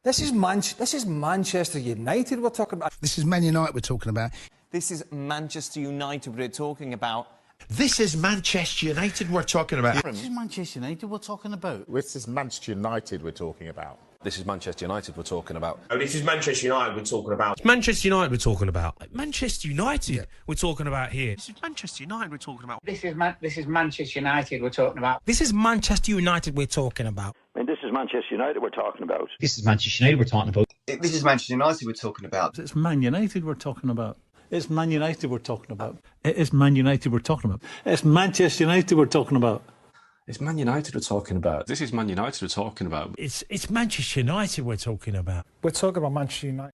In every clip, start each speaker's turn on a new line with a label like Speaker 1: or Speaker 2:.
Speaker 1: This is Manchester United we're talking about.
Speaker 2: This is Man United we're talking about.
Speaker 3: This is Manchester United we're talking about.
Speaker 4: This is Manchester United we're talking about.
Speaker 5: This is Manchester United we're talking about.
Speaker 6: This is Manchester United we're talking about.
Speaker 7: This is Manchester United we're talking about.
Speaker 8: Oh, this is Manchester United we're talking about.
Speaker 9: It's Manchester United we're talking about. Manchester United we're talking about here.
Speaker 4: This is Manchester United we're talking about.
Speaker 10: This is Manchester United we're talking about.
Speaker 9: This is Manchester United we're talking about.
Speaker 11: This is Manchester United we're talking about.
Speaker 12: This is Manchester United we're talking about.
Speaker 13: This is Manchester United we're talking about.
Speaker 5: It's Man United we're talking about. It's Man United we're talking about. It is Man United we're talking about. It's Manchester United we're talking about.
Speaker 7: It's Man United we're talking about.
Speaker 14: This is Man United we're talking about.
Speaker 9: It's Manchester United we're talking about.
Speaker 1: We're talking about Manchester United.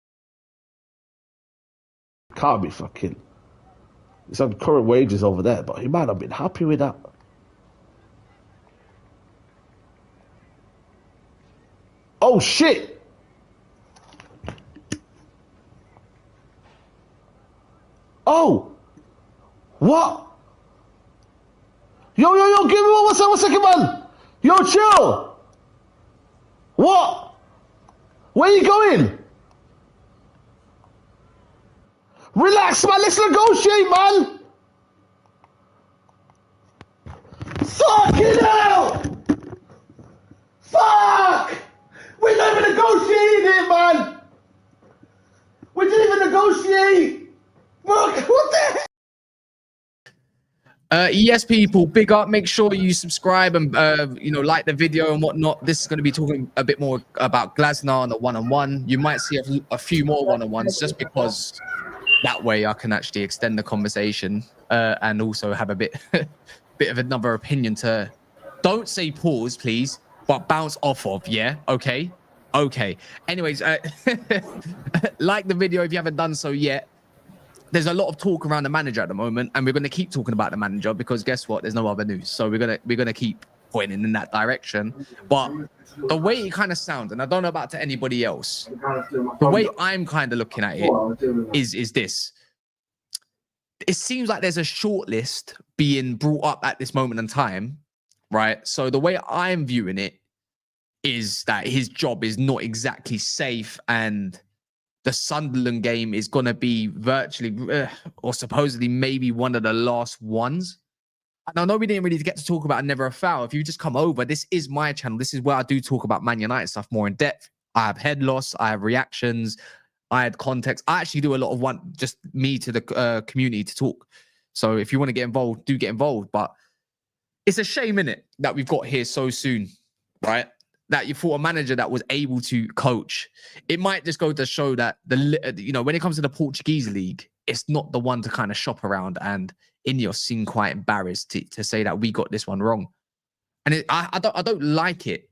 Speaker 15: Can't be fucking. It's on current wages over there, but he might have been happy with that. Oh shit! Oh! What? Yo, give me one second, man! Yo, chill! What? Where you going? Relax, man, let's negotiate, man! Fucking hell! Fuck! We're not even negotiating it, man! We didn't even negotiate! What the heck?
Speaker 16: Yes, people, big up. Make sure you subscribe and like the video and whatnot. This is going to be talking a bit more about Glasner on the one-on-one. You might see a few more one-on-ones just because that way I can actually extend the conversation and also have a bit of another opinion to. Don't say pause, please, but bounce off of. Yeah, okay. Anyways, like the video if you haven't done so yet. There's a lot of talk around the manager at the moment, and we're going to keep talking about the manager because guess what? There's no other news, so we're gonna keep pointing in that direction. But the way it kind of sounds, and I don't know about to anybody else, the way I'm kind of looking at it is this. It seems like there's a shortlist being brought up at this moment in time, right? So the way I'm viewing it is that his job is not exactly safe, and the Sunderland game is going to be virtually or supposedly maybe one of the last ones. And I know we didn't really get to talk about Never a Foul. If you just come over, this is my channel. This is where I do talk about Man United stuff more in depth. I have head loss. I have reactions. I had context. I actually do a lot of just me to the community to talk. So if you want to get involved, do get involved. But it's a shame, innit, that we've got here so soon, right? That you thought a manager that was able to coach. It might just go to show that when it comes to the Portuguese league, it's not the one to kind of shop around, and INEOS seem quite embarrassed to say that we got this one wrong. And I don't like it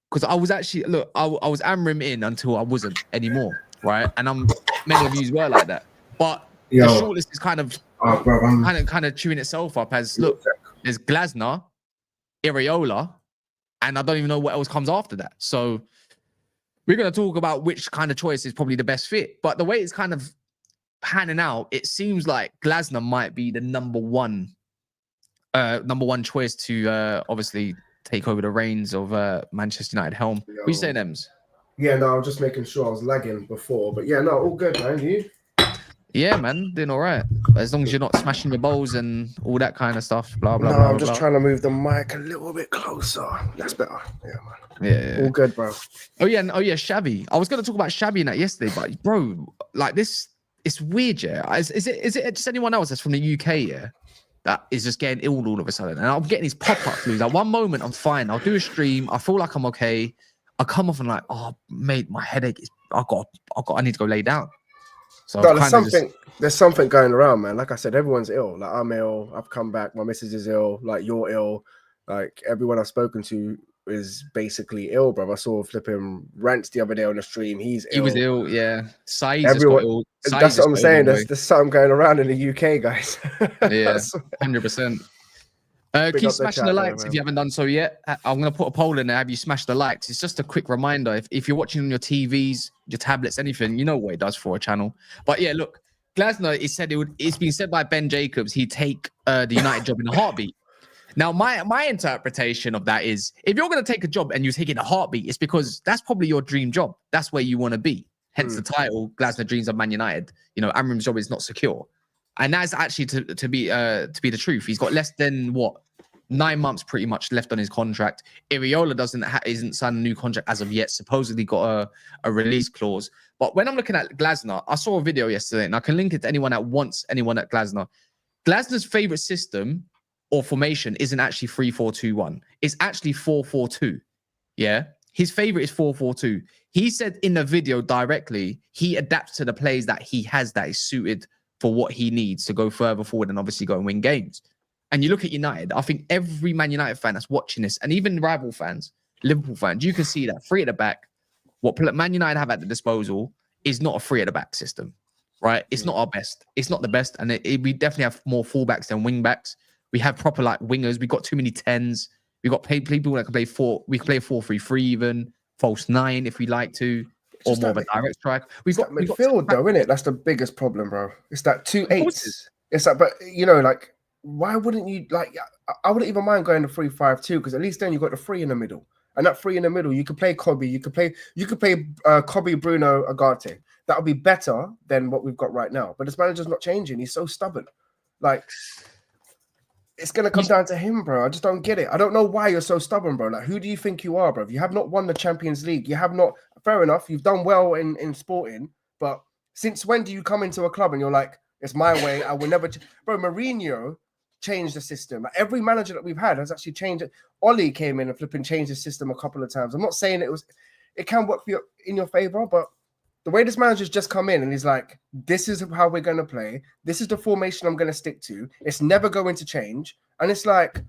Speaker 16: because I was actually I was Amorim in until I wasn't anymore, right? And many of you were like that, but the shortlist is kind of chewing itself up as there's Glasner, Iraola. And I don't even know what else comes after that. So we're going to talk about which kind of choice is probably the best fit. But the way it's kind of panning out, it seems like Glasner might be the number one choice to obviously take over the reins of Manchester United helm. What you saying, Ems?
Speaker 17: Yeah, no, I was just making sure I was lagging before. But yeah, no, all good, man. You?
Speaker 16: Yeah, man, doing all right. As long as you're not smashing your bowls and all that kind of stuff, blah, blah,
Speaker 17: no,
Speaker 16: blah.
Speaker 17: I'm just trying to move the mic a little bit closer. That's better. Yeah, man.
Speaker 16: Yeah.
Speaker 17: All good, bro.
Speaker 16: Oh, yeah, Xavi. I was going to talk about Xavi and that yesterday, but, bro, like this, it's weird, yeah? Is it just anyone else that's from the UK, yeah, that is just getting ill all of a sudden? And I'm getting these pop-up flus. Like, one moment, I'm fine. I'll do a stream. I feel like I'm okay. I come off and like, oh, mate, my headache is, I need to go lay down. So
Speaker 17: no, there's something going around, man. Like I said, everyone's ill. Like I'm ill. I've come back. My missus is ill. Like you're ill. Like everyone I've spoken to is basically ill, bro. I saw flipping Rants the other day on the stream. He
Speaker 16: was ill, yeah.
Speaker 17: Everyone. That's what I'm saying. There's something going around in the UK, guys.
Speaker 16: Yeah, 100%. Keep smashing the likes if you haven't done so yet. I'm going to put a poll in there. Have you smashed the likes? It's just a quick reminder. If you're watching on your TVs, your tablets, anything, you know what it does for a channel. But yeah, look, Glasner, it's been said by Ben Jacobs, he'd take the United job in a heartbeat. Now, my interpretation of that is, if you're going to take a job and you take it in a heartbeat, it's because that's probably your dream job. That's where you want to be. Hence the title, Glasner Dreams of Man United. You know, Amorim's job is not secure. And that's actually to be the truth. He's got less than 9 months pretty much left on his contract. Iraola isn't signed a new contract as of yet. Supposedly got a release clause. But when I'm looking at Glasner, I saw a video yesterday, and I can link it to anyone at Glasner. Glasner's favorite system or formation isn't actually 3-4-2-1. It's actually 4-4-2. Yeah. His favorite is 4-4-2. He said in the video directly, he adapts to the plays that he has that is suited for what he needs to go further forward and obviously go and win games. And you look at United, I think every Man United fan that's watching this, and even rival fans, Liverpool fans, you can see that three at the back, what Man United have at the disposal is not a three at the back system, right? It's not our best. It's not the best. And we definitely have more fullbacks than wing backs. We have proper like wingers. We've got too many 10s. We've got people that can play 4. We can play 4-3-3 even, false 9 if we like to, or more of a direct strike. We've got
Speaker 17: midfield though, isn't it? That's the biggest problem, bro. It's that 2 8s. It's like, but you know, like, why wouldn't you like? I wouldn't even mind going to 3-5-2 because at least then you got the 3 in the middle, and that 3 in the middle, you could play Kobe, you could play Kobe, Bruno, Agate. That would be better than what we've got right now. But this manager's not changing. He's so stubborn. Like, it's gonna come down to him, bro. I just don't get it. I don't know why you're so stubborn, bro. Like, who do you think you are, bro? You have not won the Champions League. You have not. Fair enough. You've done well in Sporting, but since when do you come into a club and you're like, it's my way? I will never. Bro, Mourinho changed the system. Like, every manager that we've had has actually changed it. Oli came in and flipping changed the system a couple of times. I'm not saying it can work in your favor, but the way this manager's just come in and he's like, this is how we're going to play. This is the formation I'm going to stick to. It's never going to change. And it's like,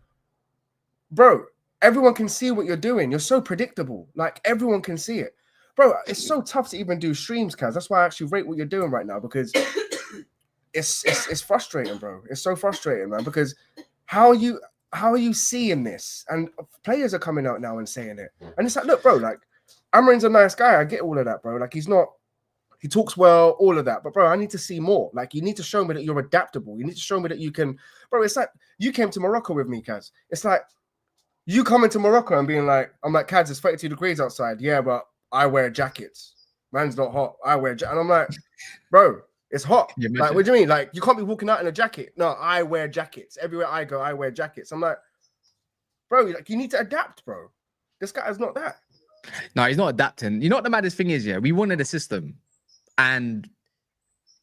Speaker 17: bro, everyone can see what you're doing. You're so predictable. Like, everyone can see it. Bro, it's so tough to even do streams, Kaz. That's why I actually rate what you're doing right now, because it's frustrating, bro. It's so frustrating, man, because how are you seeing this? And players are coming out now and saying it. And it's like, look, bro, like, Amorim's a nice guy. I get all of that, bro. Like, he talks well, all of that. But, bro, I need to see more. Like, you need to show me that you're adaptable. You need to show me that you can... Bro, it's like, you came to Morocco with me, Kaz. It's like, you coming to Morocco and being like, I'm like, Kaz, it's 32 degrees outside. Yeah, but I wear jackets. Man's not hot. I wear jackets. And I'm like, bro, it's hot. Like, what do you mean? Like, you can't be walking out in a jacket. No, I wear jackets. Everywhere I go, I wear jackets. I'm like, bro, like, you need to adapt, bro. This guy is not that.
Speaker 16: No, he's not adapting. You know what the maddest thing is, yeah? We wanted a system. And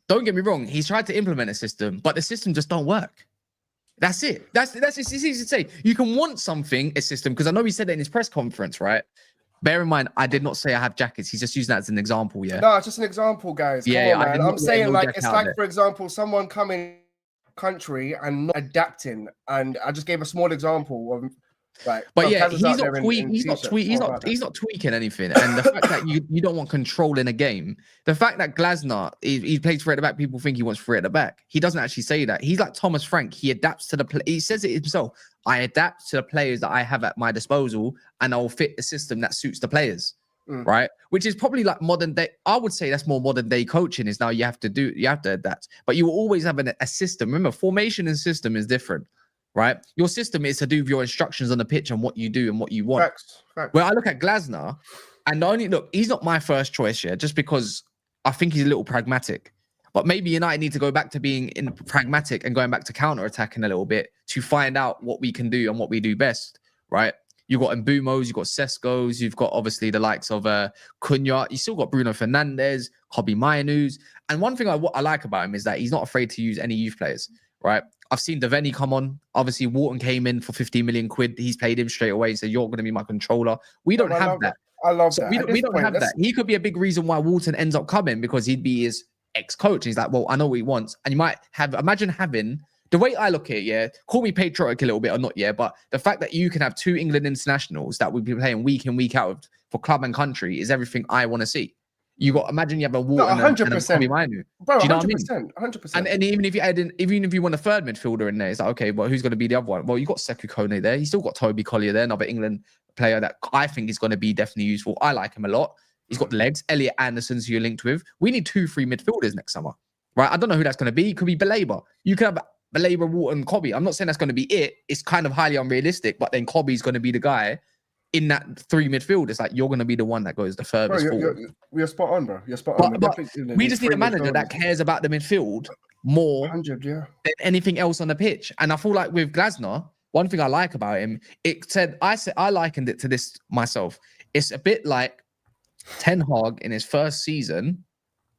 Speaker 16: don't get me wrong, he's tried to implement a system, but the system just don't work. That's it. That's it's easy to say. You can want something, a system, because I know he said it in his press conference, right? Bear in mind, I did not say I have jackets. He's just using that as an example, yeah?
Speaker 17: No, it's just an example, guys. Come on, man. I'm saying, like, it's like, for example, someone coming country and not adapting. And I just gave a small example of, like,
Speaker 16: but yeah, he's not tweaking anything. And the fact that you don't want control in a game, the fact that Glasner he plays three at the back, people think he wants three at the back. He doesn't actually say that. He's like Thomas Frank. He adapts to the play. He says it himself. I adapt to the players that I have at my disposal, and I'll fit the system that suits the players. Right, which is probably like modern day. I would say that's more modern day coaching. Is now you have to adapt, but you will always have a system. Remember, formation and system is different. Right, your system is to do with your instructions on the pitch and what you do and what you want.
Speaker 17: Facts.
Speaker 16: Where I look at Glasner, and he's not my first choice, yeah, just because I think he's a little pragmatic. But maybe United need to go back to being pragmatic and going back to counter-attacking a little bit to find out what we can do and what we do best, right? You've got Mbumos, you've got Sesco's, you've got obviously the likes of Cunha, you still got Bruno Fernandes, Kobe Mainoo's. And one thing I like about him is that he's not afraid to use any youth players, right? I've seen Devaney come on. Obviously, Wharton came in for 15 million quid. He's played him straight away. So you're going to be my controller. We don't have that.
Speaker 17: I love that.
Speaker 16: We don't have that. He could be a big reason why Wharton ends up coming, because he'd be his ex-coach. He's like, well, I know what he wants. And you might imagine having, the way I look at it, yeah, call me patriotic a little bit or not, yeah, but the fact that you can have 2 England internationals that would be playing week in, week out for club and country is everything I want to see. Imagine you have a Wharton and a Kobe Mainoo.
Speaker 17: Bro,
Speaker 16: do you know
Speaker 17: 100%,
Speaker 16: what I mean?
Speaker 17: 100%.
Speaker 16: And even if you add in, even if you want a third midfielder in there, it's like, okay, well, who's going to be the other one? Well, you got Sekou Kone there. You still got Toby Collier there, another England player that I think is going to be definitely useful. I like him a lot. He's got legs. Elliot Anderson's who you're linked with. We need 2-3 midfielders next summer, right? I don't know who that's going to be. It could be Belabor. You could have Baleba, Wharton, Kobe. I'm not saying that's going to be it. It's kind of highly unrealistic, but then Kobe's going to be the guy in that three midfield. It's like you're going to be the one that goes the furthest forward.
Speaker 17: You're spot on, bro. You're spot on.
Speaker 16: But we just need a manager that cares about the midfield more
Speaker 17: 100,
Speaker 16: than anything else on the pitch. And I feel like with Glasner, one thing I like about him, I likened it to this myself. It's a bit like Ten Hag in his first season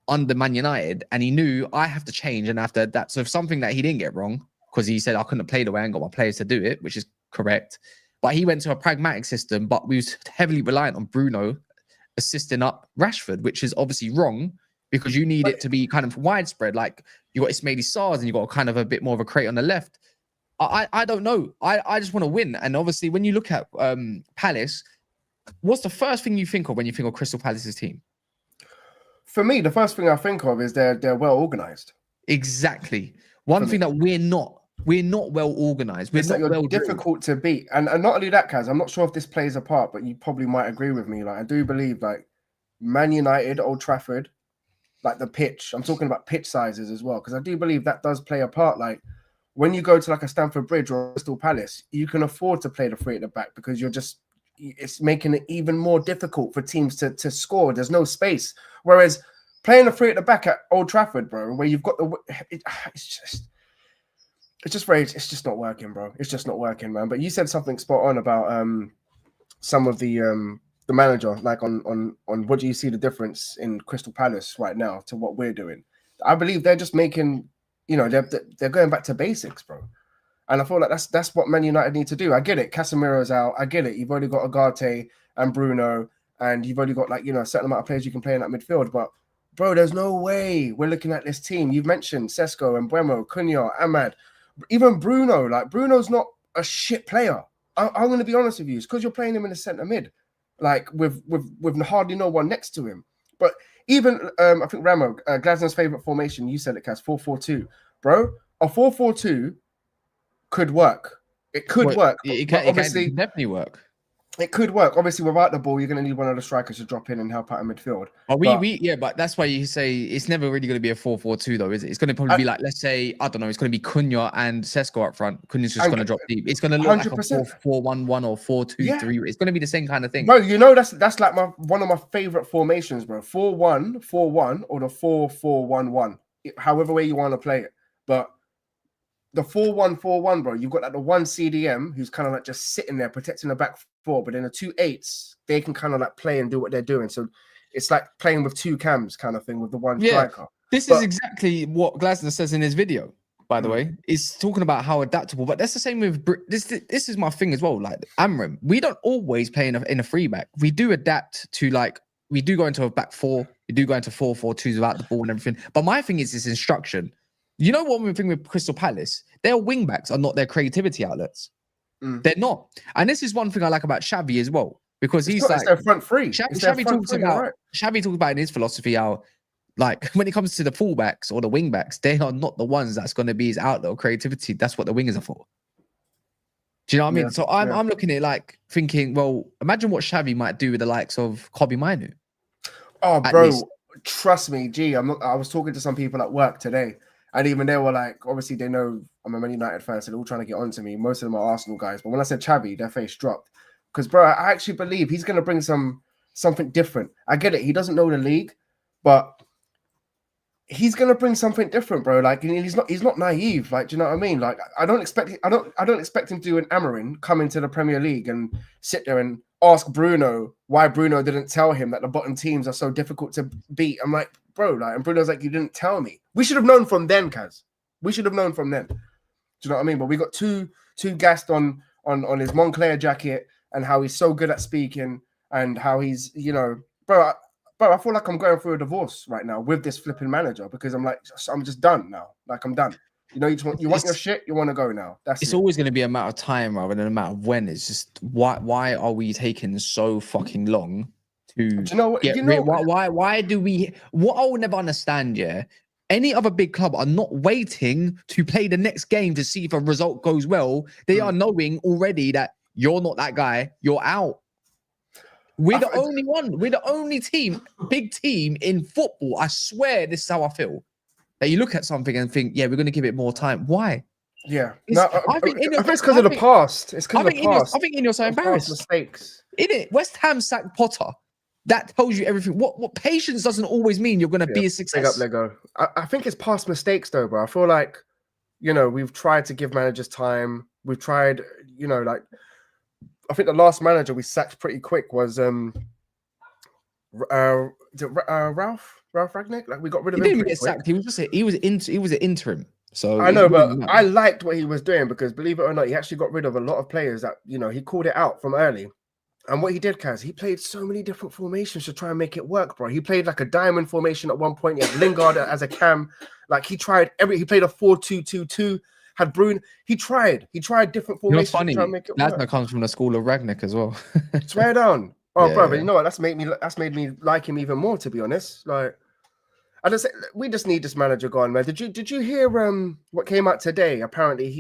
Speaker 16: under Man United, and he knew I have to change and after that. So if something that he didn't get wrong, because he said I couldn't play the way I got my players to do it, which is correct. But he went to a pragmatic system, but we was heavily reliant on Bruno assisting up Rashford, which is obviously wrong because you need it to be kind of widespread. Like you got Ismaili Sarr and you got kind of a bit more of a crate on the left. I don't know. I just want to win. And obviously when you look at Palace, what's the first thing you think of when you think of Crystal Palace's team?
Speaker 17: For me, the first thing I think of is they're well organized.
Speaker 16: Exactly. One thing that we're not well organized. We're not well
Speaker 17: difficult to beat. And not only that, Kaz, I'm not sure if this plays a part, but you probably might agree with me. Like I do believe like Man United, Old Trafford, like the pitch. I'm talking about pitch sizes as well, because I do believe that does play a part. Like when you go to like a Stamford Bridge or Crystal Palace, you can afford to play the three at the back because it's making it even more difficult for teams to score. There's no space. Whereas playing the three at the back at Old Trafford, bro, where you've got it's just not working, bro. It's just not working, man. But you said something spot on about some of the manager, like on what do you see the difference in Crystal Palace right now to what we're doing? I believe they're just making, they're going back to basics, bro. And I feel like that's what Man United need to do. I get it. Casemiro's out. I get it. You've already got Agate and Bruno, and you've already got a certain amount of players you can play in that midfield. But bro, there's no way we're looking at this team. You've mentioned Sesko and Mbeumo, Cunha, Ahmad, even Bruno. Like Bruno's not a shit player. I'm going to be honest with you. It's because you're playing him in the centre mid, like with hardly no one next to him. But even I think Ramo, Glasner's favorite formation. You said it, Cass, 4-4-2, bro. A 4-4-2 could work. It could work.
Speaker 16: It can definitely work.
Speaker 17: It could work. Obviously, without the ball, you're going to need one of the strikers to drop in and help out in midfield.
Speaker 16: But that's why you say it's never really going to be a 4-4-2, though, is it? It's going to probably be like, let's say, I don't know, it's going to be Cunha and Sesko up front. Cunha's just going to drop deep. It's going to look 100%. Like a 4-4-1-1 or 4-2-3. It's going to be the same kind of thing.
Speaker 17: Bro, that's like one of my favorite formations, bro. 4-1-4-1 or the 4-4-1-1. However way you want to play it. But the 4-1-4-1, bro, you've got like the one CDM who's kind of like just sitting there protecting the back four, but then the 2 8s, they can kind of like play and do what they're doing. So it's like playing with two cams kind of thing with the one striker.
Speaker 16: This is exactly what Glasner says in his video, by the way. He's talking about how adaptable, but that's the same with this is my thing as well. Like Amorim, we don't always play in a free back. We do adapt to we do go into a back four, we do go into 4-4-2s without the ball and everything. But my thing is this instruction. You know what one thing with Crystal Palace? Their wing backs are not their creativity outlets. They're not. And this is one thing I like about Xavi as well, because it's their
Speaker 17: front three.
Speaker 16: Xavi talks about in his philosophy how, like, when it comes to the fullbacks or the wing backs, they are not the ones that's going to be his outlet or creativity. That's what the wingers are for. Do you know what I mean? So I'm looking at it like thinking, well, imagine what Xavi might do with the likes of Kobe Mainu.
Speaker 17: Oh, bro, trust me, I was talking to some people at work today. And even they were like, obviously they know I'm a Man United fan, so they're all trying to get on to me. Most of them are Arsenal guys. But when I said Xavi, their face dropped. Because, bro, I actually believe he's going to bring something different. I get it. He doesn't know the league, but he's going to bring something different, bro. Like, he's not naive. Like, do you know what I mean? Like, I don't expect him to do an Amorim, come into the Premier League and sit there and ask Bruno why Bruno didn't tell him that the bottom teams are so difficult to beat. I'm like, bro, and Bruno's like, you didn't tell me. We should have known from then, Kaz. We should have known from then. Do you know what I mean? But we got too gassed on his Montclair jacket and how he's so good at speaking and how he's, bro, I feel like I'm going through a divorce right now with this flipping manager because I'm just done now. Like, I'm done. You want your shit, you want to go now. It's
Speaker 16: always going to be a matter of time rather than a matter of when. It's just why are we taking so fucking long to why do we? What I will never understand, any other big club are not waiting to play the next game to see if a result goes well. They are knowing already that you're not that guy, you're out. We're the only one. We're the only big team in football. I swear this is how I feel. That you look at something and think, yeah, we're going to give it more time. Why?
Speaker 17: Yeah,
Speaker 16: I think
Speaker 17: it's because of the past. It's because of the past.
Speaker 16: I think INEOS are embarrassed.
Speaker 17: Mistakes.
Speaker 16: In it, West Ham sacked Potter. That tells you everything. What patience doesn't always mean you're going to be a success.
Speaker 17: Big up Lego. I think it's past mistakes though, bro. I feel like, we've tried to give managers time. We've tried, like, I think the last manager we sacked pretty quick was Ralph Ragnick. Like we got rid of him.
Speaker 16: He didn't even get sacked. He was an interim. So
Speaker 17: I know, but I liked what he was doing because, believe it or not, he actually got rid of a lot of players that he called it out from early. And what he did, Kaz, he played so many different formations to try and make it work, bro. He played like a diamond formation at one point. He had Lingard as a cam. Like he played a 4-2-2-2. Had Bruno. He tried different formations to try and make it work.
Speaker 16: Glasner comes from the school of Ragnick as well.
Speaker 17: Swear down. Oh, yeah, bro, but you know what? That's made me like him even more, to be honest. Like, we just need this manager gone, man. Did you hear what came out today? Apparently,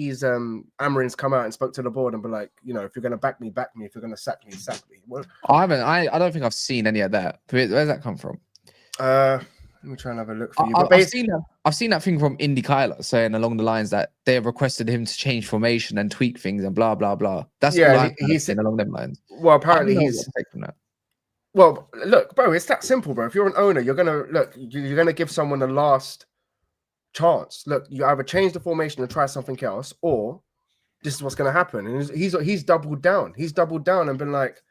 Speaker 17: Amorim's come out and spoke to the board and be like, if you're gonna back me, back me. If you're gonna sack me, sack me. What?
Speaker 16: I haven't. I don't think I've seen any of that. Where's that come from?
Speaker 17: Let me try and have a look for you.
Speaker 16: I've seen that thing from Indy Kyler saying along the lines that they have requested him to change formation and tweak things and blah blah blah. That's he's saying along them lines.
Speaker 17: Well, apparently he's taking that. Well, look, bro, it's that simple, bro. If you're an owner, you're gonna give someone a last chance. Look, you either change the formation and try something else, or this is what's gonna happen. And he's doubled down. He's doubled down and been like,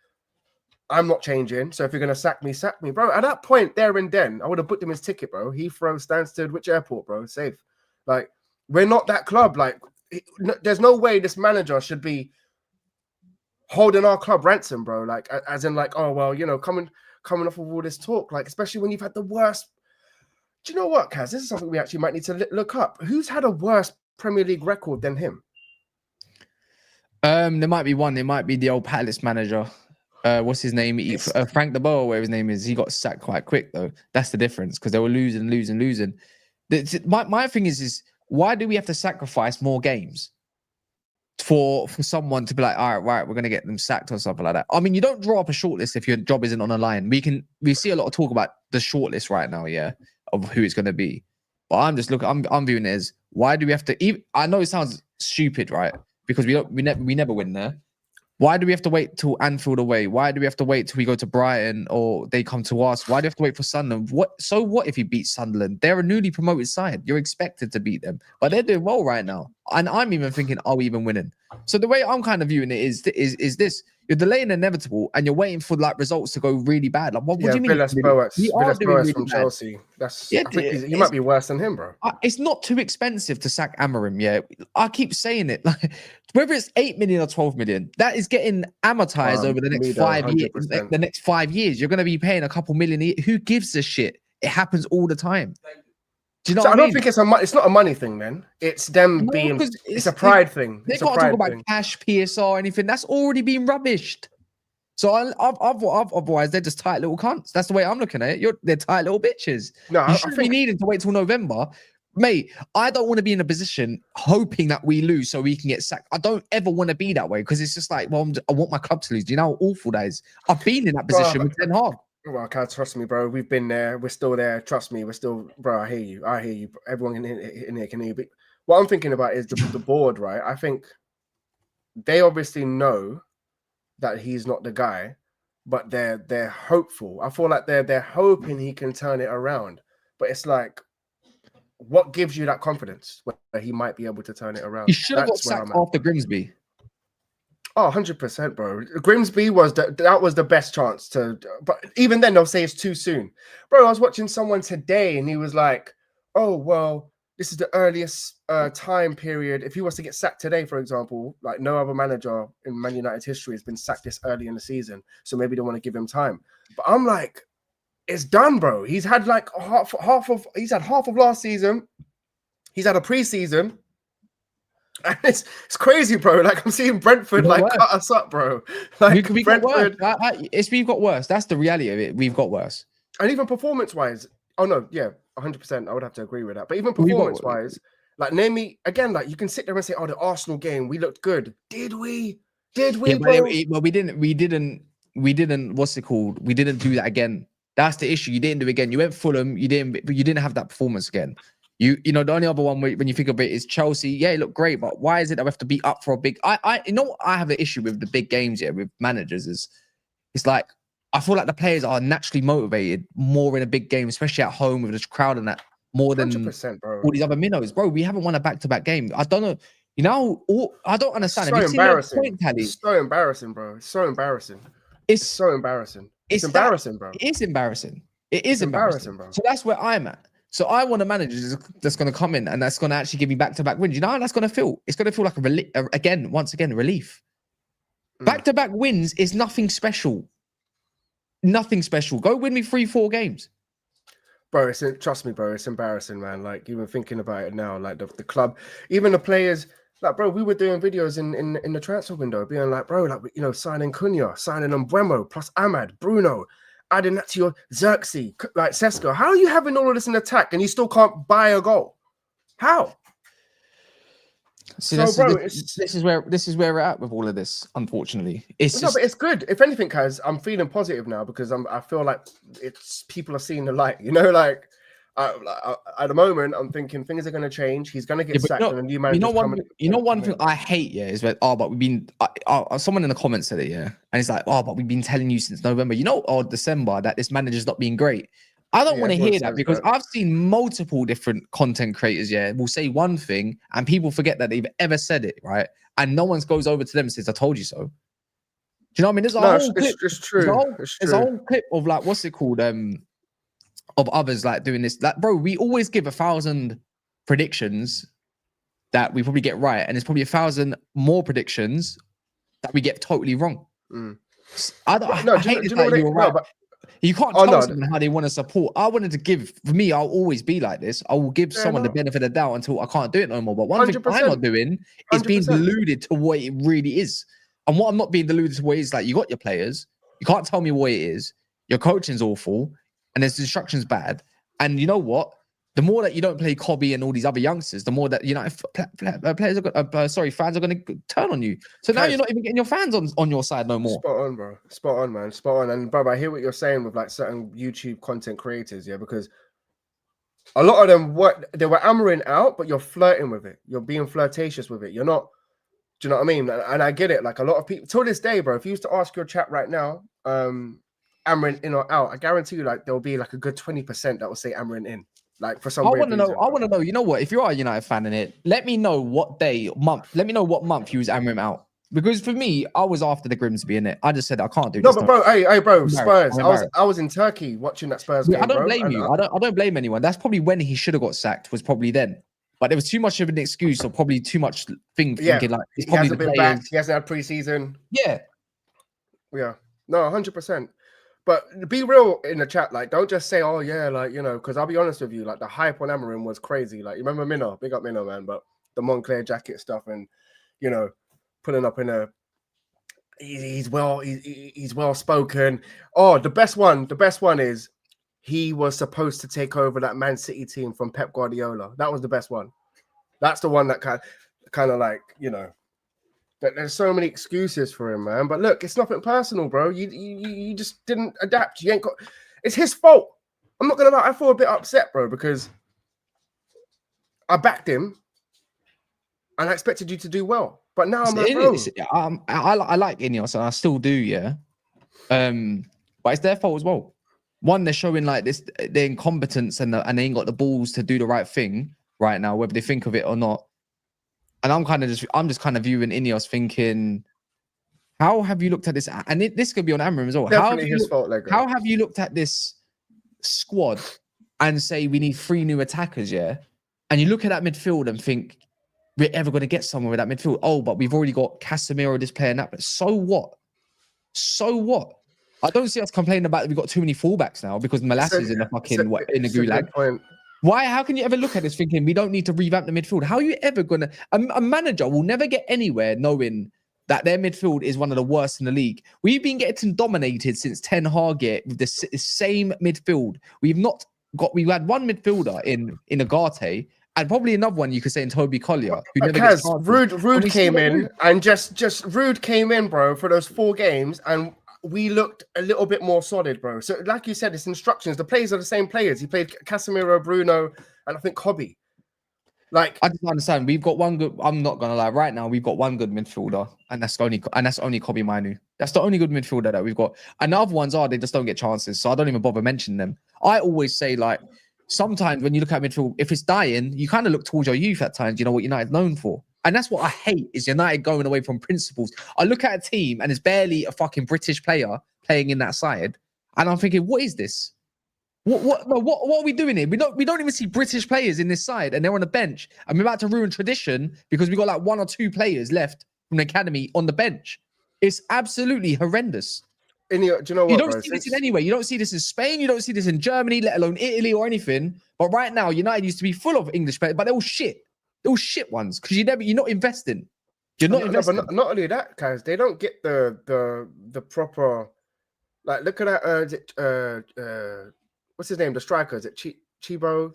Speaker 17: I'm not changing. So if you're gonna sack me, bro. At that point, there and then, I would have booked him his ticket, bro. Heathrow, Stansted, which airport, bro? Safe. Like, we're not that club. Like, there's no way this manager should be holding our club ransom, bro. Like, as in, like, oh well, coming off of all this talk, like, especially when you've had the worst. Do you know what, Kaz? This is something we actually might need to look up. Who's had a worse Premier League record than him?
Speaker 16: There might be one. It might be the old Palace manager. What's his name? Frank de Boer, whatever his name is. He got sacked quite quick though. That's the difference because they were losing. My thing is why do we have to sacrifice more games for someone to be like, all right, we're gonna get them sacked or something like that? I mean, you don't draw up a shortlist if your job isn't on the line. We see a lot of talk about the shortlist right now, of who it's gonna be. But I'm just looking. I'm viewing it as why do we have to? I know it sounds stupid, right? Because we never win there. Why do we have to wait till Anfield away? Why do we have to wait till we go to Brighton or they come to us? Why do we have to wait for Sunderland? So what if he beats Sunderland? They're a newly promoted side. You're expected to beat them, but they're doing well right now. And I'm even thinking, are we even winning? So the way I'm kind of viewing it is this: you're delaying inevitable, and you're waiting for like results to go really bad. Like, what do you mean?
Speaker 17: Villas-Boas from Chelsea. I think he might be worse than him, bro.
Speaker 16: It's not too expensive to sack Amorim. Yeah, I keep saying it. Like, whether it's 8 million or 12 million, that is getting amortized over the next 5 years. The next 5 years, you're going to be paying a couple million. Who gives a shit? It happens all the time. Do you know what I mean?
Speaker 17: don't think it's not a money thing, then. It's them being. It's a pride thing.
Speaker 16: They can't talk about cash, PSR, anything. That's already been rubbished. So otherwise, they're just tight little cunts. That's the way I'm looking at it. They're tight little bitches. No, you shouldn't be needing to wait till November. Mate, I don't want to be in a position hoping that we lose so we can get sacked. I don't ever want to be that way because it's just like, well, I want my club to lose. Do you know how awful that is? I've been in that position with Ten Hag.
Speaker 17: Well, can't trust me, bro. We've been there. We're still there. Trust me. We're still, bro. I hear you. Everyone in here can hear you. But what I'm thinking about is the board, right? I think they obviously know that he's not the guy, but they're hopeful. I feel like they're hoping he can turn it around. But it's like, what gives you that confidence where he might be able to turn it around?
Speaker 16: He should have got sacked after Grimsby.
Speaker 17: Oh, 100%, bro. Grimsby was that was the best chance to, but even then they'll say it's too soon. Bro, I was watching someone today and he was like, oh, well, this is the earliest time period. If he was to get sacked today, for example, like no other manager in Man United history has been sacked this early in the season. So maybe they want to give him time. But I'm like, it's done, bro. He's had like half of last season. He's had a preseason. And it's crazy, bro. Like I'm seeing Brentford like cut us up, bro. Like
Speaker 16: we got worse. We've got worse. That's the reality of it. We've got worse.
Speaker 17: And even performance-wise, oh no, yeah, 100%. I would have to agree with that. But even performance-wise, like name me again. Like you can sit there and say, "Oh, the Arsenal game, we looked good." Did we? Yeah,
Speaker 16: bro? Well, we didn't. What's it called? We didn't do that again. That's the issue. You didn't do it again. You went Fulham. You didn't have that performance again. You know, the only other one when you think of it is Chelsea. Yeah, it looked great, but why is it that we have to be up for a big? You know what I have an issue with the big games here with managers is, it's like I feel like the players are naturally motivated more in a big game, especially at home with this crowd and that, more than
Speaker 17: 100%, bro.
Speaker 16: all these other minnows, bro. We haven't won a back-to-back game. I don't know. You know, I don't understand.
Speaker 17: So
Speaker 16: Have you seen the
Speaker 17: embarrassing.
Speaker 16: point tally?
Speaker 17: It's so embarrassing, bro. It's so embarrassing.
Speaker 16: It's
Speaker 17: so embarrassing. It's embarrassing, bro.
Speaker 16: It is embarrassing. It is embarrassing,
Speaker 17: bro.
Speaker 16: So that's where I'm at. So I want a manager that's going to come in and that's going to actually give me back-to-back wins. You know how that's going to feel? It's going to feel like once again, relief. Back-to-back wins is nothing special. Nothing special. Go win me 3-4 games.
Speaker 17: Bro, trust me, bro. It's embarrassing, man. Like, even thinking about it now, like the club, even the players, like, bro, we were doing videos in the transfer window, being like, bro, like, you know, signing Cunha, signing Mbeumo, plus Ahmad, Bruno, adding that to your Xerxes, like Sesko. How are you having all of this in attack and you still can't buy a goal? How?
Speaker 16: See,
Speaker 17: So,
Speaker 16: this is where we're at with all of this. Unfortunately, but
Speaker 17: it's good. If anything, Kaz, I'm feeling positive now because I feel like people are seeing the light. You know, like at the moment, I'm thinking things are going to change. He's going to get sacked, and a new manager.
Speaker 16: One thing I hate, is that but we've been. Someone in the comments said it, and it's like, but we've been telling you since November, or December, that this manager's not being great. I don't want to hear that because I've seen multiple different content creators, will say one thing and people forget that they've ever said it, right? And no one goes over to them and says, I told you so. Do you know what I mean? There's a whole clip.
Speaker 17: It's true.
Speaker 16: There's a whole clip of like, what's it called? Of others like doing this. Like, bro, we always give 1,000 predictions that we probably get right. And there's probably 1,000 more predictions that we get totally wrong. I hate this that you were right. You can't tell someone how they want to support. I wanted to give, for me, I'll always be like this. I will give someone the benefit of the doubt until I can't do it no more. But one 100%. Thing I'm not doing is being deluded to what it really is. And what I'm not being deluded to what is, like, you got your players. You can't tell me what it is. Your coaching's awful. And his instruction's bad. And you know what? The more that you don't play Kobe and all these other youngsters, the more that fans are going to turn on you. So now you're not even getting your fans on your side no more.
Speaker 17: Spot on, bro. Spot on, man. Spot on. And bro, I hear what you're saying with like certain YouTube content creators, because a lot of them they were hammering out, but you're flirting with it. You're being flirtatious with it. You're not. Do you know what I mean? And I get it. Like a lot of people till this day, bro. If you used to ask your chat right now, hammering in or out, I guarantee you, like there'll be like a good 20% that will say hammering in. Like for some, I want to
Speaker 16: know. You know what? If you are a United fan in it, let me know what day, month. Let me know what month you was hammering out. Because for me, I was after the Grimsby in it. I just said I can't do this.
Speaker 17: No, but bro, hey, bro, Spurs. I was in Turkey watching that Spurs game.
Speaker 16: I don't blame you. I don't blame anyone. That's probably when he should have got sacked. Was probably then. But there was too much of an excuse, or probably too much thinking like
Speaker 17: he hasn't been back. He hasn't had preseason.
Speaker 16: Yeah.
Speaker 17: No, 100%. But be real in the chat, like don't just say, oh yeah, like, because I'll be honest with you, like the hype on Amorim was crazy. Like you remember Minnow, big up Minnow, man, but the Moncler jacket stuff and putting up in he's well spoken. Oh, the best one is he was supposed to take over that Man City team from Pep Guardiola. That was the best one. That's the one that kind of like, that there's so many excuses for him, man. But look, it's nothing personal, bro. You just didn't adapt. You ain't got. It's his fault. I'm not gonna lie. I feel a bit upset, bro, because I backed him and I expected you to do well. But now I'm like, bro.
Speaker 16: I like INEOS and I still do, yeah. But it's their fault as well. One, they're showing like this their incompetence and they ain't got the balls to do the right thing right now, whether they think of it or not. And I'm just kind of viewing INEOS thinking, how have you looked at this? And this could be on Amorim as well.
Speaker 17: Definitely his fault, Lego.
Speaker 16: How have you looked at this squad and say we need 3 new attackers, yeah? And you look at that midfield and think, we're ever going to get somewhere with that midfield. Oh, but we've already got Casemiro, this player, and that. But so what? So what? I don't see us complaining about that we've got too many fullbacks now because Molasses in the fucking in the gulag. Why? How can you ever look at this thinking we don't need to revamp the midfield? How are you ever gonna? A manager will never get anywhere knowing that their midfield is one of the worst in the league. We've been getting dominated since Ten Hag with the same midfield. We've had one midfielder in Agate and probably another one you could say in Toby Collier.
Speaker 17: Because Rude came in and just Rude came in, bro, for those 4 games and we looked a little bit more solid, bro. So like you said, it's instructions. The players are the same players. He played Casemiro, Bruno, and I think Kobe. Like,
Speaker 16: I just understand. We've got one good. I'm not gonna lie. Right now, we've got one good midfielder, and that's only Kobe Manu. That's the only good midfielder that we've got. And the other ones they just don't get chances. So I don't even bother mentioning them. I always say, like, sometimes when you look at midfield, if it's dying, you kind of look towards your youth at times. You know what United's known for. And that's what I hate is United going away from principles. I look at a team and it's barely a fucking British player playing in that side. And I'm thinking, what is this? What are we doing here? We don't even see British players in this side, and they're on the bench. And we're about to ruin tradition because we got like 1 or 2 players left from the academy on the bench. It's absolutely horrendous.
Speaker 17: Do you know what?
Speaker 16: You don't see this in anywhere. You don't see this in Spain. You don't see this in Germany, let alone Italy or anything. But right now, United used to be full of English players, but they're all shit. They're all shit ones because you're not investing. You're not investing.
Speaker 17: But not only that, guys, they don't get the proper. Like, look at that. What's his name? The striker, is it Chibo?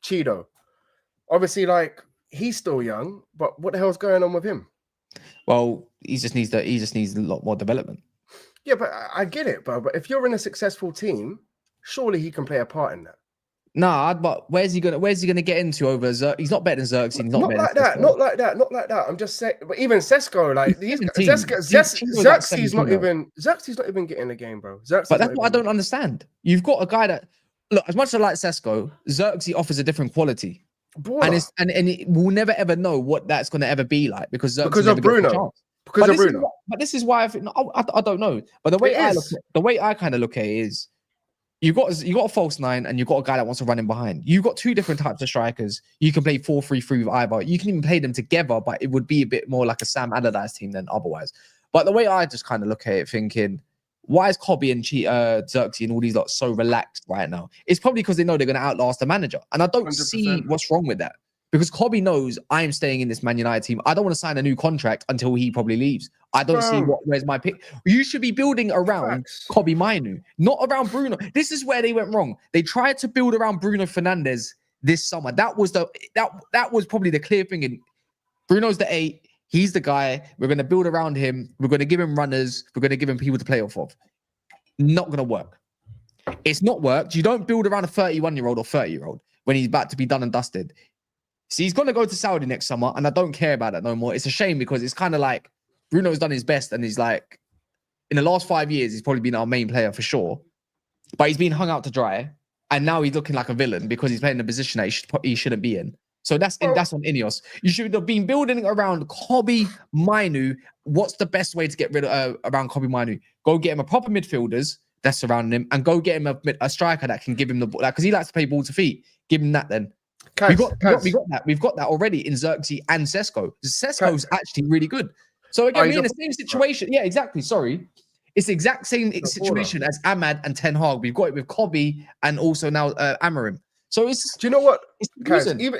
Speaker 17: Cheeto. Obviously, like, he's still young, but what the hell's going on with him?
Speaker 16: Well, he just needs a lot more development.
Speaker 17: Yeah, but I get it, bro. But if you're in a successful team, surely he can play a part in that.
Speaker 16: Nah, but where's he gonna get into over Xerxes? He's not better than Xerxes. He's not
Speaker 17: like that. Not like that. I'm just saying. But even Sesko, like Xerxes not even getting the game, bro. Xerxes,
Speaker 16: but that's what I don't understand. You've got a guy that, look, as much as I like Sesko, Xerxes offers a different quality, and it, we'll never ever know what that's gonna ever be like because of
Speaker 17: Bruno.
Speaker 16: But this is why I think I don't know. But the way I kind of look at it is, you got a false 9 and you've got a guy that wants to run in behind. You've got 2 different types of strikers. You can play 4-3-3 with either. You can even play them together, but it would be a bit more like a Sam Allardyce team than otherwise. But the way I just kind of look at it, thinking, why is Kobe and Xerxes and all these lot so relaxed right now? It's probably because they know they're going to outlast the manager. And I don't 100%. See what's wrong with that. Because Kobe knows I'm staying in this Man United team. I don't want to sign a new contract until he probably leaves. I don't see where's my pick. You should be building around Kobe Manu, not around Bruno. This is where they went wrong. They tried to build around Bruno Fernandes this summer. That was probably the clear thing. And Bruno's the 8. He's the guy. We're going to build around him. We're going to give him runners. We're going to give him people to play off of. Not going to work. It's not worked. You don't build around a 31-year-old or 30-year-old when he's about to be done and dusted. See, he's going to go to Saudi next summer, and I don't care about that no more. It's a shame because it's kind of like Bruno's done his best, and he's like, in the last 5 years, he's probably been our main player for sure. But he's been hung out to dry, and now he's looking like a villain because he's playing in a position that he shouldn't be in. So that's on INEOS. You should have been building around Kobe Manu. What's the best way to get rid of around Kobe Manu? Go get him a proper midfielders that's surrounding him, and go get him a striker that can give him the ball, because he likes to play ball to feet. Give him that then. We got that. We've got that already in Xerxes and Sesko. Sesko's actually really good. So again, we're in the same situation. Yeah, exactly. Sorry. It's the exact same situation as Ahmad and Ten Hag. We've got it with Kobe and also now Amorim. So it's...
Speaker 17: Do you know what? Guys, you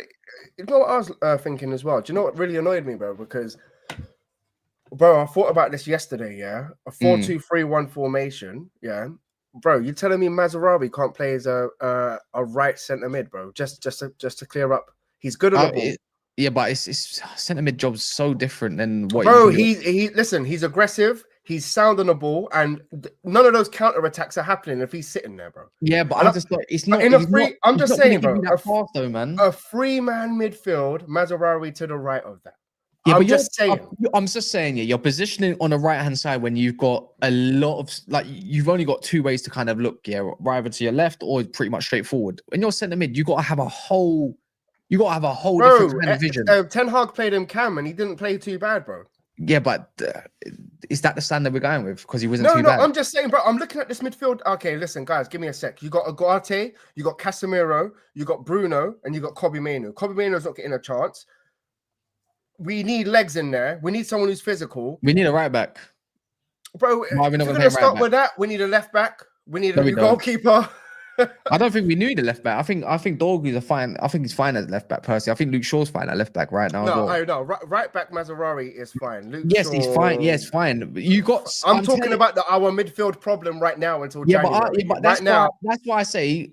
Speaker 17: know what I was thinking as well? Do you know what really annoyed me, bro? Because, bro, I thought about this yesterday, yeah? A 4-2-3-1 formation, yeah? Bro, you're telling me Mazraoui can't play as a right centre mid, bro? Just to clear up, he's good on the ball.
Speaker 16: Yeah, but it's centre mid job's so different than what.
Speaker 17: Bro, listen, he's aggressive, he's sound on the ball, and none of those counter attacks are happening if he's sitting there, bro.
Speaker 16: Yeah, but I'm just like, it's not.
Speaker 17: I'm just saying, bro.
Speaker 16: A
Speaker 17: 3-man midfield, Mazraoui to the right of that.
Speaker 16: Yeah,
Speaker 17: I'm just
Speaker 16: saying, you're positioning on the right-hand side when you've got a lot of, like, you've only got 2 ways to kind of look, either to your left or pretty much straightforward. When you're centre mid, you've got to have a whole different kind of vision.
Speaker 17: Ten Hag played him cam and he didn't play too bad, bro.
Speaker 16: Yeah, but is that the standard we're going with? Because he wasn't too bad.
Speaker 17: I'm just saying, bro, I'm looking at this midfield. Okay, listen, guys, give me a sec. You got Ugarte, you got Casemiro, you got Bruno, and you got Kobe Manu. Kobe Manu's not getting a chance. We need legs in there. We need someone who's physical.
Speaker 16: We need a right back.
Speaker 17: Bro, if we're going to start with that, we need a left back. We need a new goalkeeper.
Speaker 16: I don't think we need a left back. I think Dorgu's fine. I think he's fine as left back personally. I think Luke Shaw's fine at left back right now.
Speaker 17: No. Right back Mazraoui is fine.
Speaker 16: Shaw, he's fine. Yes, fine. You got.
Speaker 17: I'm talking about our midfield problem right now until January.
Speaker 16: But that's why I say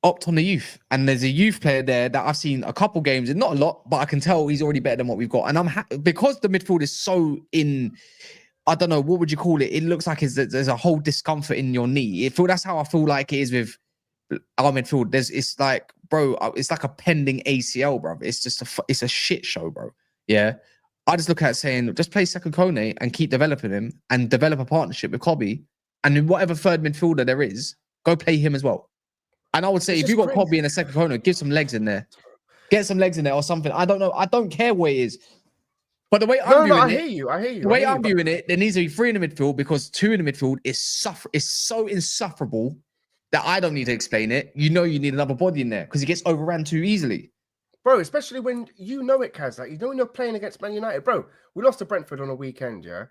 Speaker 16: opt on the youth. And there's a youth player there that I've seen a couple games, and not a lot, but I can tell he's already better than what we've got. And I'm because the midfield is so in. I don't know, what would you call it? It looks like there's a whole discomfort in your knee. That's how I feel like it is with our midfield, it's like, bro, it's like a pending ACL, bro. It's just it's a shit show, bro. Yeah. I just look at it saying, just play Second Kone and keep developing him and develop a partnership with Kobe. And in whatever third midfielder there is, go play him as well. And I would say, if you got Kobe in a Second Kone, give some legs in there. Get some legs in there or something. I don't know. I don't care what it is. But the way I'm viewing
Speaker 17: I hear you.
Speaker 16: The way I'm viewing it, there needs to be 3 in the midfield because 2 in the midfield is so insufferable that I don't need to explain it. You know you need another body in there because he gets overran too easily.
Speaker 17: Bro, especially when you know it, Kaz. Like, you know when you're playing against Man United. Bro, we lost to Brentford on a weekend, yeah?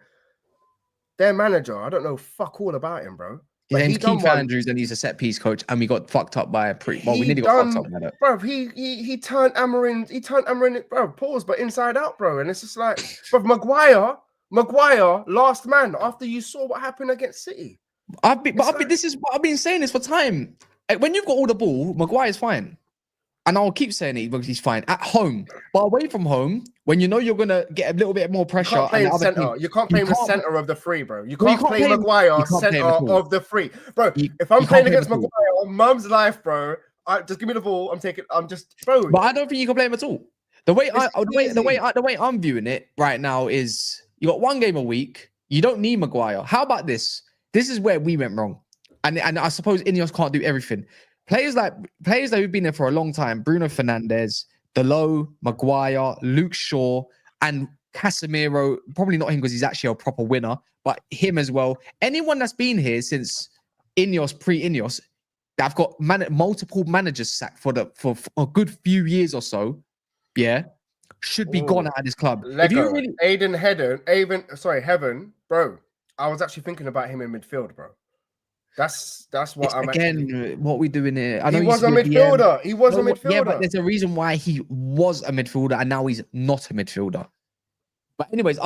Speaker 17: Their manager, I don't know fuck all about him, bro.
Speaker 16: His name's Keith Andrews, and he's a set-piece coach, and we got fucked up by we nearly got fucked up by that.
Speaker 17: Bro, he turned Amorim, bro, pause, but inside out, bro. And it's just like, bro, Maguire, last man, after you saw what happened against City.
Speaker 16: I've been saying this for time. When you've got all the ball, Maguire's fine. And I'll keep saying it because he's fine at home. But away from home, when you know you're going to get a little bit more pressure.
Speaker 17: You can't play him center. You can't play him the center of the three, bro. You can't play Maguire center of the three. Bro, if I'm playing against Maguire on mum's life, bro, just give me the ball. Bro.
Speaker 16: But I don't think you can play him at all. The way I'm viewing it right now is you got 1 game a week. You don't need Maguire. How about this? This is where we went wrong. And I suppose INEOS can't do everything. Players that have been there for a long time, Bruno Fernandes, Dalot, Maguire, Luke Shaw, and Casemiro, probably not him because he's actually a proper winner, but him as well. Anyone that's been here since INEOS, pre-INEOS, that have got multiple managers sacked for a good few years or so, yeah, should be gone out of this club.
Speaker 17: If you really... Heaven, bro, I was actually thinking about him in midfield, bro. That's what I'm
Speaker 16: what we doing here. I know
Speaker 17: he was a midfielder. He was a midfielder.
Speaker 16: Yeah, but there's a reason why he was a midfielder and now he's not a midfielder. But anyways,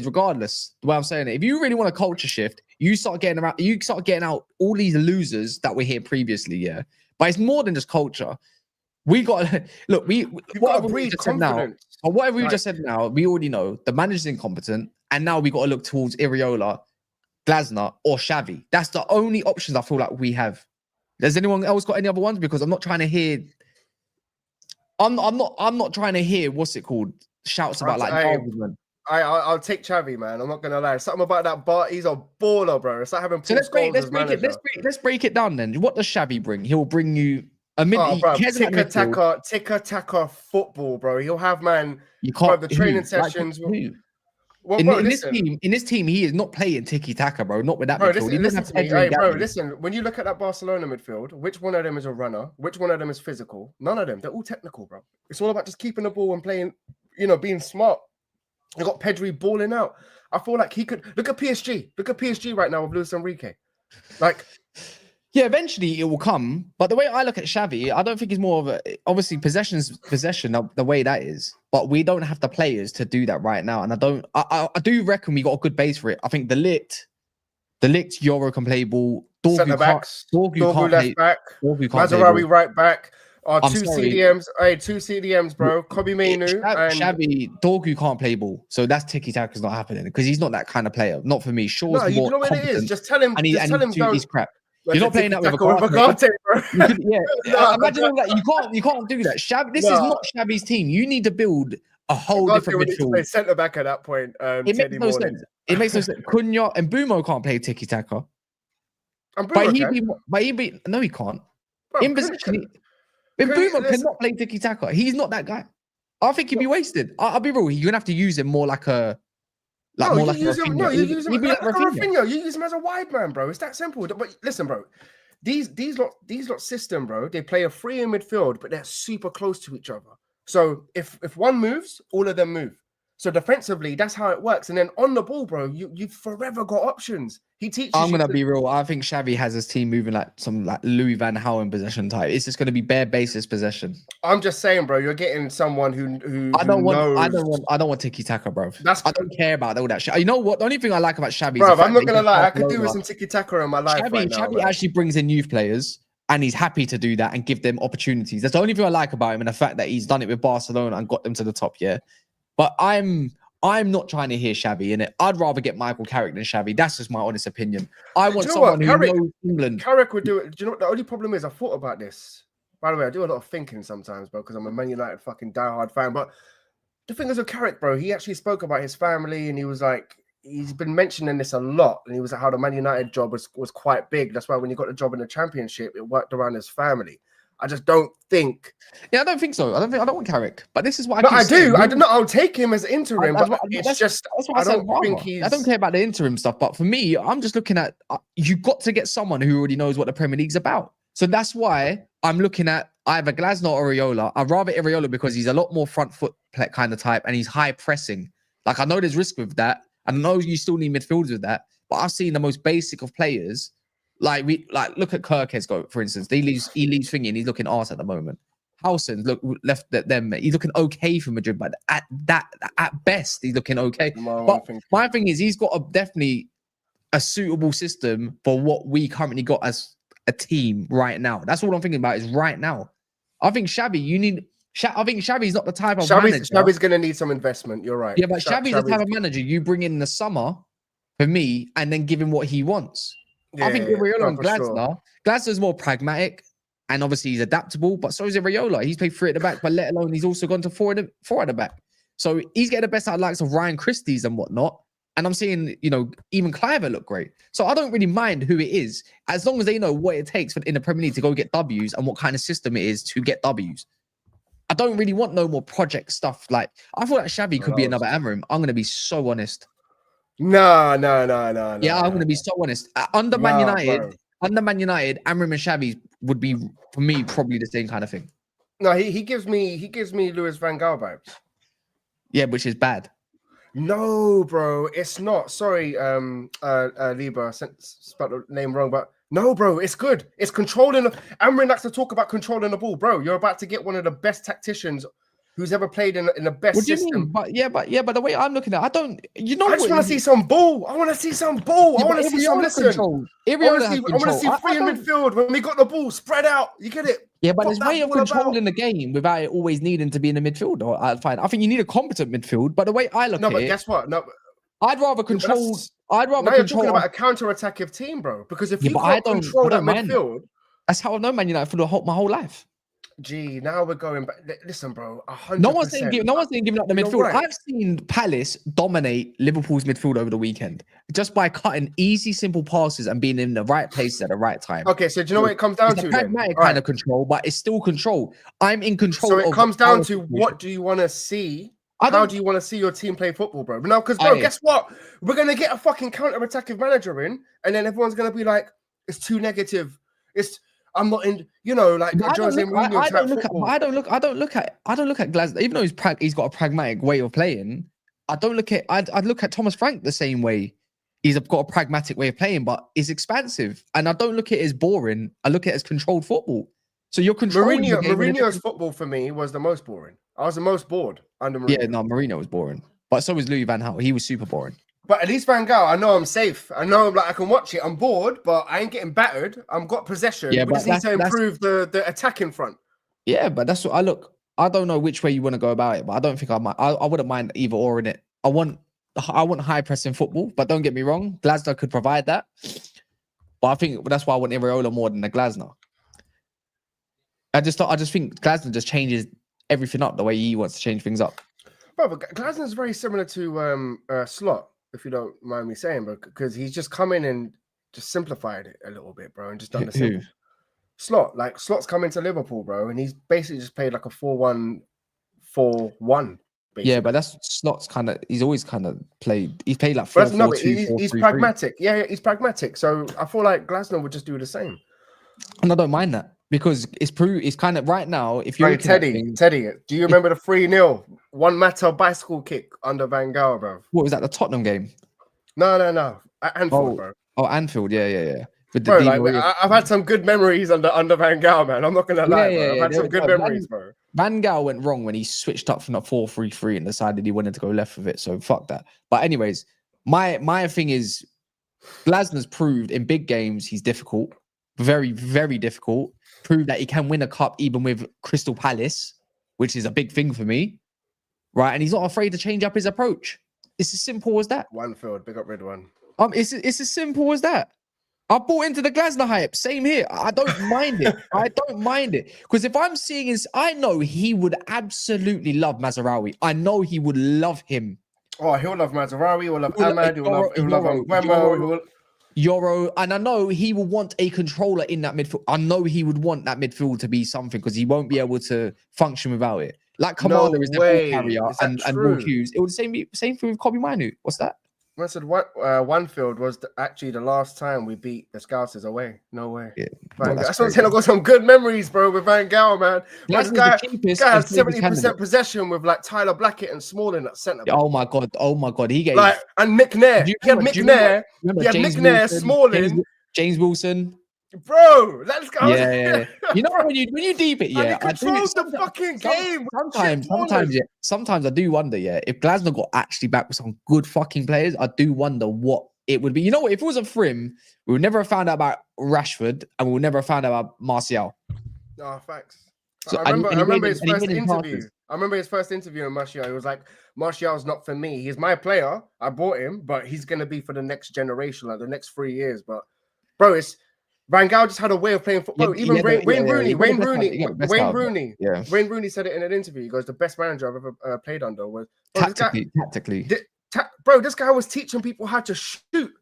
Speaker 16: regardless, the way I'm saying it, if you really want a culture shift, you start getting out all these losers that were here previously, yeah. But it's more than just culture. We got to look. Whatever we just said now, we already know the manager's incompetent, and now we got to look towards Iraola, Glasner, or Xavi. That's the only options I feel like we have. Does anyone else got any other ones? Because I'm not trying to hear. I'm not trying to hear what's it called shouts about
Speaker 17: I'll take Xavi, man. I'm not gonna lie. Something about that bar. He's a baller, bro. It's like having.
Speaker 16: So let's break it down then. What does Xavi bring? He'll bring you a
Speaker 17: ticker-tacker football, bro. He'll have the training sessions.
Speaker 16: Well, in this team, he is not playing tiki-taka, bro. Not with that midfield.
Speaker 17: Listen. When you look at that Barcelona midfield, which one of them is a runner? Which one of them is physical? None of them. They're all technical, bro. It's all about just keeping the ball and playing, being smart. You got Pedri balling out. I feel like he could look at PSG. Look at PSG right now with Luis Enrique.
Speaker 16: Yeah, eventually it will come. But the way I look at Xavi, I don't think he's more of a obviously possession the way that is. But we don't have the players to do that right now. And I do reckon we got a good base for it. I think the Ligt Euro can play ball.
Speaker 17: Centre backs. Dorgu left back. Mazarawi right back. Two CDMs, bro. Kobe Mainu and
Speaker 16: Xavi. Dorgu can't play ball, so that's tiki-taka is not happening because he's not that kind of player. Not for me. Shaw's
Speaker 17: you know what it is. Just tell him.
Speaker 16: He's crap. You're not playing that with Ugarte, bro. Imagine that. You can't do that. This is not Xavi's team. You need to build a whole different midfield.
Speaker 17: Centre back at that point.
Speaker 16: It makes no sense. It makes no sense. Cunha and Bumo can't play tiki-taka. No, he can't. In position. Bumo cannot play tiki-taka. He's not that guy. I think he'd be wasted. I'll be real. You're gonna have to use him more like a.
Speaker 17: You use him like Rafinha. You use him as a wide man, bro. It's that simple. But listen, bro, these lot system, bro. They play a 3 in midfield, but they're super close to each other. So if one moves, all of them move. So defensively, that's how it works. And then on the ball, bro, you've forever got options. He teaches.
Speaker 16: I'm gonna be real. I think Xavi has his team moving like some Louis Van Gaal possession type. It's just gonna be bare basis possession.
Speaker 17: I'm just saying, bro. You're getting someone who
Speaker 16: I don't want tiki-taka, bro. I don't care about all that shit. You know what? The only thing I like about Xavi,
Speaker 17: bro, I'm not gonna lie. I could do with some tiki-taka in my life right now.
Speaker 16: Xavi actually brings in youth players. And he's happy to do that and give them opportunities. That's the only thing I like about him, and the fact that he's done it with Barcelona and got them to the top. Yeah, but I'm I'm not trying to hear Xavi in it. I'd rather get Michael Carrick than Xavi. That's just my honest opinion. I want someone who knows England.
Speaker 17: Carrick would do it. Do you know what the only problem is? I thought about this. By the way, I do a lot of thinking sometimes, bro, because I'm a Man United fucking diehard fan. But the thing is with Carrick, bro, he actually spoke about his family, and he was like, he's been mentioning this a lot, and he was like, how the Man United job was quite big. That's why when he got the job in the Championship, it worked around his family. I just don't think.
Speaker 16: Yeah, I don't think so. I don't want Carrick. But this is what
Speaker 17: I do. I do not. I'll take him as interim, but that's what I don't think he's.
Speaker 16: I don't care about the interim stuff. But for me, I'm just looking at you got to get someone who already knows what the Premier League's about. So that's why I'm looking at either Glasner or Iraola. I'd rather Iraola because he's a lot more front foot kind of type, and he's high pressing. Like I know there's risk with that. I know you still need midfielders with that, but I've seen the most basic of players. Like look at Kirkes go, for instance. He leaves thingy and he's looking arse at the moment. Howson left them. He's looking okay for Madrid, but at best he's looking okay. But my thing is he's got definitely a suitable system for what we currently got as a team right now. That's all I'm thinking about is right now. I think Xavi, I think Xavi's not the type of manager.
Speaker 17: Xavi's going to need some investment. You're right.
Speaker 16: Yeah, but Xavi's the type of manager you bring in the summer for me and then give him what he wants. I think Iraola and Glasner. Glasner's more pragmatic and obviously he's adaptable, but so is Iraola. He's played 3 at the back, but let alone he's also gone to 4 at the back. So he's getting the best out of likes of Ryan Christie's and whatnot. And I'm seeing, even Cliver look great. So I don't really mind who it is, as long as they know what it takes in the Premier League to go get W's and what kind of system it is to get W's. I don't really want no more project stuff. Like, I thought that Xavi could be another Amorim. I'm going to be so honest.
Speaker 17: No.
Speaker 16: Yeah, I'm going to be so honest. Under Man United, Amorim and Xavi would be, for me, probably the same kind of thing.
Speaker 17: No, he gives me Louis van Gaal vibes.
Speaker 16: Yeah, which is bad.
Speaker 17: No, bro, it's not. Sorry, Lieber, spelled the name wrong, but no, bro, it's good. It's controlling. Amorim likes to talk about controlling the ball, bro. You're about to get one of the best tacticians who's ever played in the best
Speaker 16: what do you
Speaker 17: system.
Speaker 16: mean? But the way I'm looking at it, I don't.
Speaker 17: I just want to see some ball. I want to see some ball. I want to see some control. I want to see free in midfield when we got the ball spread out. You get it?
Speaker 16: Yeah, but there's a way of controlling the game without it always needing to be in the midfield. I think you need a competent midfield. But the way I look at it,
Speaker 17: guess what? No,
Speaker 16: I'd rather control.
Speaker 17: You're talking about a counter-attacking team, bro. Because if you can't control that midfield,
Speaker 16: that's how I've known Man United for my whole life.
Speaker 17: Gee, now we're going back. Listen, bro, 100%.
Speaker 16: No one's saying giving up the midfield. Right. I've seen Palace dominate Liverpool's midfield over the weekend just by cutting easy, simple passes and being in the right place at the right time.
Speaker 17: Okay, so do you know what it comes down to?
Speaker 16: It's a pragmatic kind of control, but it's still control. I'm in control.
Speaker 17: So it comes down to what do you want to see? How do you want to see your team play football, bro? No, because, bro, guess what? We're going to get a fucking counter-attacking manager in, and then everyone's going to be like, it's too negative. I'm not in, like Jose Mourinho type football.
Speaker 16: I don't look at Glasner, even though he's got a pragmatic way of playing. I'd look at Thomas Frank the same way. He's got a pragmatic way of playing, but it's expansive. And I don't look at it as boring. I look at it as controlled football. So you're controlling
Speaker 17: Mourinho's football for me was the most boring. I was the most bored under Mourinho.
Speaker 16: Yeah, no, Mourinho was boring. But so was Louis van Gaal. He was super boring.
Speaker 17: But at least Van Gaal, I know I'm safe. I know I can watch it. I'm bored, but I ain't getting battered. I've got possession.
Speaker 16: Yeah,
Speaker 17: we just need to improve the attacking front.
Speaker 16: Yeah, but that's what I look. I don't know which way you want to go about it, but I don't think I wouldn't mind either or in it. I want high pressing football, but don't get me wrong, Glasner could provide that. But I think that's why I want Iraola more than the Glasner. I just think Glasner just changes everything up the way he wants to change things up.
Speaker 17: Bro, but Glasner is very similar to Slot, if you don't mind me saying, but because he's just come in and just simplified it a little bit, bro, and just done the same. Slot's come into Liverpool, bro, and he's basically just played like a 4-1-4-1.
Speaker 16: Yeah, but that's Slot's he's always played. He's played like 4-4-2.
Speaker 17: He's pragmatic. Yeah, he's pragmatic. So I feel like Glasner would just do the same.
Speaker 16: And I don't mind that because it's kind of right now. If you're
Speaker 17: Teddy, do you remember the 3-0 one matter bicycle kick under Van Gaal, bro?
Speaker 16: What was that? The Tottenham game?
Speaker 17: No. At Anfield, bro.
Speaker 16: Oh, Anfield. Yeah.
Speaker 17: Bro, I've had some good memories under Van Gaal, man. I'm not gonna lie, bro. I've had some good memories, bro.
Speaker 16: Van Gaal went wrong when he switched up from a 4-3-3 and decided he wanted to go left with it. So fuck that. But anyways, my thing is, Glasner's proved in big games he's difficult, very, very difficult. Proved that he can win a cup even with Crystal Palace, which is a big thing for me, right? And he's not afraid to change up his approach. It's as simple as that.
Speaker 17: One field, big up red one.
Speaker 16: It's as simple as that. I bought into the Glasner hype. Same here. I don't mind it. I don't mind it. Because if I'm seeing his, I know he would absolutely love Mazraoui. I know he would love him.
Speaker 17: Oh, he'll love Mazraoui. He'll love Ahmad. He'll love Mbeumo.
Speaker 16: Euro, and I know he will want a controller in that midfield. I know he would want that midfield to be something because he won't be able to function without it. Like Kamada is the ball carrier and Will Hughes. It would the same thing with Kobe Manu. What's that?
Speaker 17: I said one field was actually the last time we beat the Scousers away. No way. Yeah, that's what I'm saying. I've got some good memories, bro, with Van Gaal, man. This guy had 70% possession with like Tyler Blackett and Smalling at centre.
Speaker 16: Oh my god, he gave
Speaker 17: like and Mick Nair. He had Mick Nair. He had Mick Nair, Smalling,
Speaker 16: James Wilson.
Speaker 17: Bro, let's go.
Speaker 16: Yeah. You know when you deep it, yeah.
Speaker 17: And he controls the fucking game.
Speaker 16: Sometimes I do wonder, yeah, if Glasner got actually back with some good fucking players, I do wonder what it would be. You know what? If it wasn't for him, we would never have found out about Rashford, and we would never have found out about Martial.
Speaker 17: No, facts. So, I remember his first interview. I remember his first interview in Martial. He was like, "Martial's not for me. He's my player. I bought him, but he's gonna be for the next generation, like the next 3 years." But bro, it's Van Gaal just had a way of playing football. Even Wayne Rooney said it in an interview. He goes, "The best manager I've ever played under was
Speaker 16: tactically."
Speaker 17: Bro, this guy was teaching people how to shoot.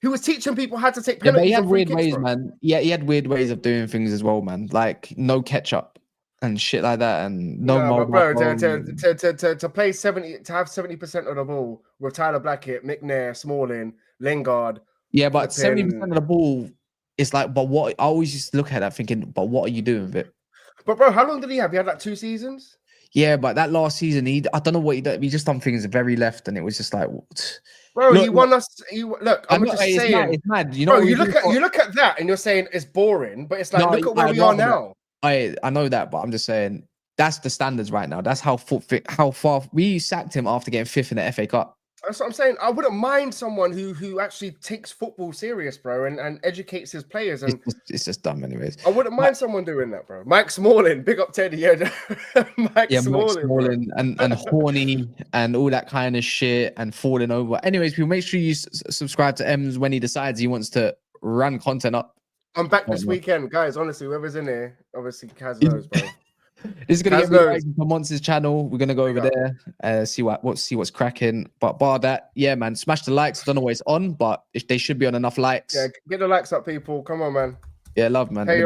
Speaker 17: He was teaching people how to take penalties.
Speaker 16: But he had weird ways, man. Yeah, he had weird ways of doing things as well, man. Like no ketchup and shit like that, and no.
Speaker 17: Bro, to play 70, to have 70% of the ball with Tyler Blackett, Mick Nair, Smalling, Lingard.
Speaker 16: Yeah, but 70% of the ball. It's like, but what? I always used to look at that thinking, but what are you doing with it?
Speaker 17: But bro, how long did he have? He had like 2 seasons.
Speaker 16: Yeah, but that last season, I don't know what he did. He just done things very left, and it was just like,
Speaker 17: bro, he won us. Look, I'm just saying,
Speaker 16: it's mad. You know,
Speaker 17: bro, you look at that, and you're saying it's boring, but it's like, look at where we are now.
Speaker 16: I know that, but I'm just saying that's the standards right now. That's how far we sacked him after getting 5th in the FA Cup.
Speaker 17: That's what I'm saying. I wouldn't mind someone who actually takes football serious, bro, and educates his players. And
Speaker 16: it's just dumb, anyways.
Speaker 17: I wouldn't mind someone doing that, bro. Mike Smalling, big up Teddy, Mike Smalling
Speaker 16: and horny and all that kind of shit and falling over. Anyways, people, make sure you subscribe to Ems when he decides he wants to run content up.
Speaker 17: I'm back this weekend, guys. Honestly, whoever's in here, obviously, Kaz knows, bro.
Speaker 16: This is gonna get from Monster's channel. We're gonna go over there, see what's cracking. But bar that, yeah, man, smash the likes. I don't know where it's on, but they should be on enough likes.
Speaker 17: Yeah, get the likes up, people. Come on, man.
Speaker 16: Yeah, love, man.
Speaker 17: Hey,